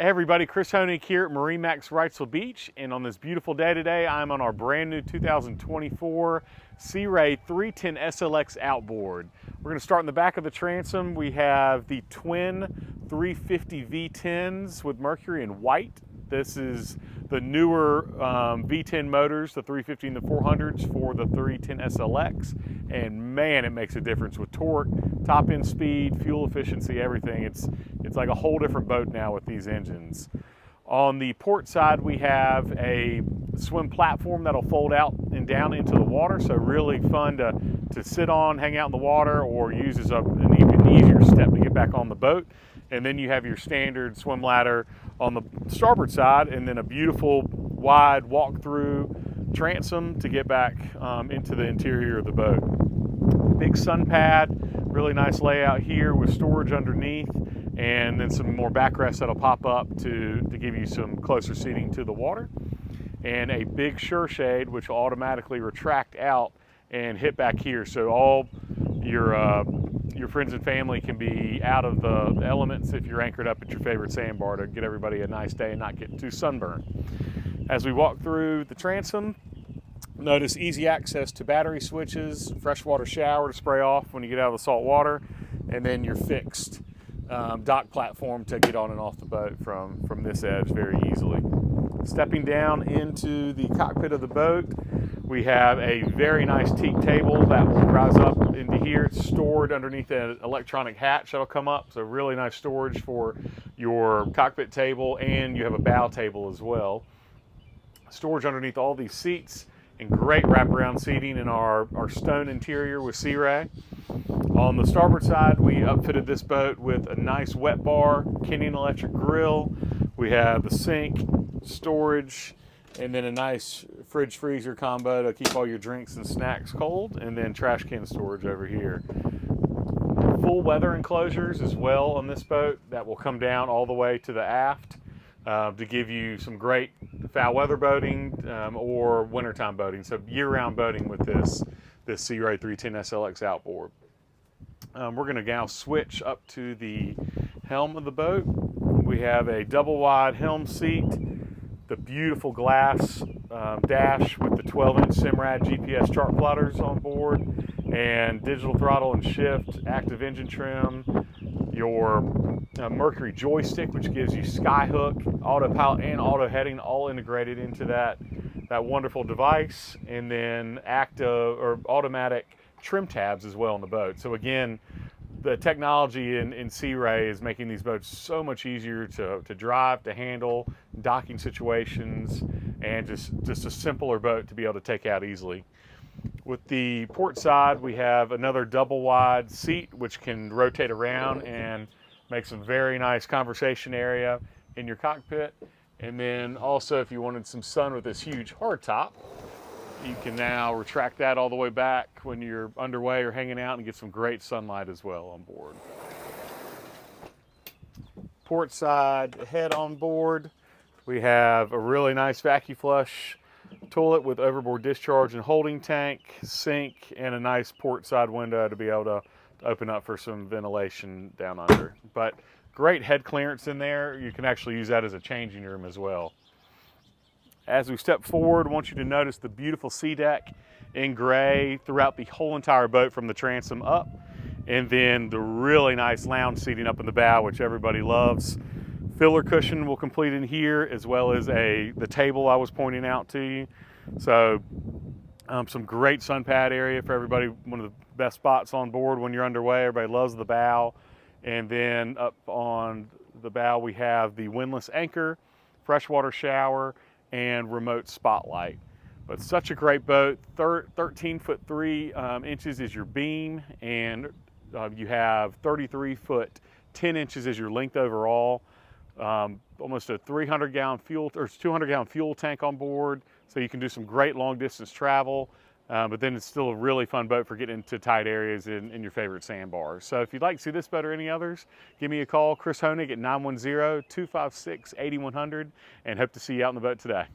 Hey everybody, Chris Honig here at MarineMax Wrightsville Beach, and on this beautiful day today, I'm on our brand new 2024 Sea Ray 310 SLX Outboard. We're going to start in the back of the transom. We have the twin 350 V10s with Mercury in white. This is the newer V10 motors, the 350 and the 400s for the 310 SLX, and man, it makes a difference with torque, top end speed, fuel efficiency, everything. It's like a whole different boat now with these engines. On the port side, we have a swim platform that'll fold out and down into the water, so really fun to sit on, hang out in the water, or use as an even easier step to get back on the boat. And then you have your standard swim ladder on the starboard side, and then a beautiful wide walk-through transom to get back into the interior of the boat. Big sun pad, really nice layout here with storage underneath, and then some more backrests that'll pop up to give you some closer seating to the water. And a big sure shade which will automatically retract out and hit back here, so all your friends and family can be out of the elements if you're anchored up at your favorite sandbar to get everybody a nice day and not get too sunburned. As we walk through the transom, notice easy access to battery switches, freshwater shower to spray off when you get out of the salt water, and then your fixed dock platform to get on and off the boat from this edge very easily. Stepping down into the cockpit of the boat, we have a very nice teak table that will rise up into here. It's stored underneath an electronic hatch that'll come up, so really nice storage for your cockpit table, and you have a bow table as well. Storage underneath all these seats, and great wraparound seating in our stone interior with Sea Ray. On the starboard side, we upfitted this boat with a nice wet bar, Kenyan electric grill. We have the sink, storage, and then a nice fridge freezer combo to keep all your drinks and snacks cold, and then trash can storage over here. Full weather enclosures as well on this boat that will come down all the way to the aft to give you some great foul weather boating or wintertime boating, so year-round boating with this Sea Ray 310 SLX Outboard. We're going to now switch up to the helm of the boat. We have a double wide helm seat, the beautiful glass dash with the 12-inch Simrad GPS chart plotters on board, and digital throttle and shift, active engine trim, your Mercury joystick, which gives you skyhook, autopilot, and auto heading all integrated into that wonderful device, and then automatic trim tabs as well on the boat. So again, the technology in Sea Ray is making these boats so much easier to drive, to handle, docking situations, and just a simpler boat to be able to take out easily. With the port side, we have another double wide seat which can rotate around and make some very nice conversation area in your cockpit. And then also, if you wanted some sun with this huge hardtop, you can now retract that all the way back when you're underway or hanging out and get some great sunlight as well on board. Port side head on board, we have a really nice vacuum flush toilet with overboard discharge and holding tank, sink, and a nice port side window to be able to open up for some ventilation down under. But great head clearance in there. You can actually use that as a changing room as well. As we step forward, I want you to notice the beautiful sea deck in gray throughout the whole entire boat from the transom up, and then the really nice lounge seating up in the bow, which everybody loves. Filler cushion will complete in here, as well as the table I was pointing out to you. So some great sun pad area for everybody. One of the best spots on board when you're underway. Everybody loves the bow. And then up on the bow, we have the windlass anchor, freshwater shower, and remote spotlight. But such a great boat. 13'3" inches is your beam, and you have 33 foot 10 inches is your length overall. Almost a 200-gallon fuel tank on board, so you can do some great long distance travel. But then it's still a really fun boat for getting into tight areas in your favorite sandbars. So if you'd like to see this boat or any others, give me a call, Chris Honig, at 910-256-8100, and hope to see you out on the boat today.